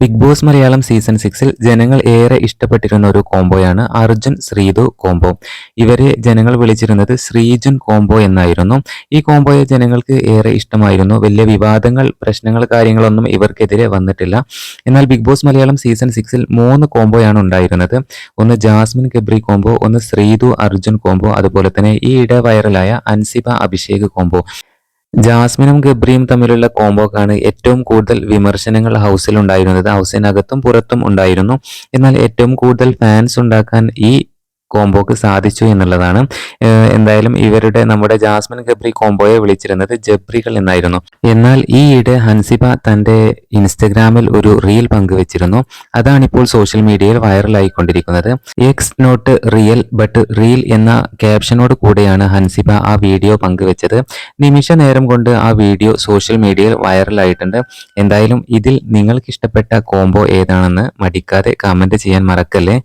Big boss Malayalam season 6-ൽ ജനങ്ങൾ ഏറെ ഇഷ്ടപ്പെട്ടിരുന്ന ഒരു കോംബോയാണ് അർജുൻ ശ്രീതു കോംബോ. ഇവരെ ജനങ്ങൾ വിളിച്ചിരുന്നത് ശ്രീജുൻ കോംബോ എന്നായിരുന്നു. ഈ കോംബോയെ ജനങ്ങൾക്ക് ഏറെ ഇഷ്ടമായിരുന്നു. വലിയ വിവാദങ്ങൾ, പ്രശ്നങ്ങൾ, കാര്യങ്ങളൊന്നും ഇവർക്കെതിരെ വന്നിട്ടില്ല. എന്നാൽ ബിഗ് ബോസ് മലയാളം സീസൺ 6-ൽ 3 കോംബോയാണ് ഉണ്ടായിരുന്നത്. ഒന്ന് ജാസ്മിൻ ഗബ്രി കോംബോ, ഒന്ന് ശ്രീതു അർജുൻ കോംബോ, അതുപോലെ തന്നെ ഈയിടെ വൈറലായ അൻസിബ അഭിഷേക് കോംബോ. ജാസ്മിനും ഗബ്രിയും തമ്മിലുള്ള കോംബോക്കാണ് ഏറ്റവും കൂടുതൽ വിമർശനങ്ങൾ ഹൗസിലുണ്ടായിരുന്നത്. ഹൗസിനകത്തും പുറത്തും ഉണ്ടായിരുന്നു. എന്നാൽ ഏറ്റവും കൂടുതൽ ഫാൻസ് ഉണ്ടാക്കാൻ ഈ കോംബോക്ക് സാധിച്ചു എന്നുള്ളതാണ്. എന്തായാലും നമ്മുടെ ജാസ്മിൻ ഗബ്രി കോംബോയെ വിളിച്ചിരുന്നത് ജബ്രികൾ എന്നായിരുന്നു. എന്നാൽ ഈയിടെ ഹൻസിബ തന്റെ ഇൻസ്റ്റഗ്രാമിൽ ഒരു റീൽ പങ്കുവച്ചിരുന്നു. അതാണിപ്പോൾ സോഷ്യൽ മീഡിയയിൽ വൈറലായിക്കൊണ്ടിരിക്കുന്നത്. X not real but reel എന്ന ക്യാപ്ഷനോട് കൂടെയാണ് ഹൻസിബ ആ വീഡിയോ പങ്കുവച്ചത്. നിമിഷ നേരം കൊണ്ട് ആ വീഡിയോ സോഷ്യൽ മീഡിയയിൽ വൈറലായിട്ടുണ്ട്. എന്തായാലും ഇതിൽ നിങ്ങൾക്ക് ഇഷ്ടപ്പെട്ട കോംബോ ഏതാണെന്ന് മടിക്കാതെ കമന്റ് ചെയ്യാൻ മറക്കല്ലേ.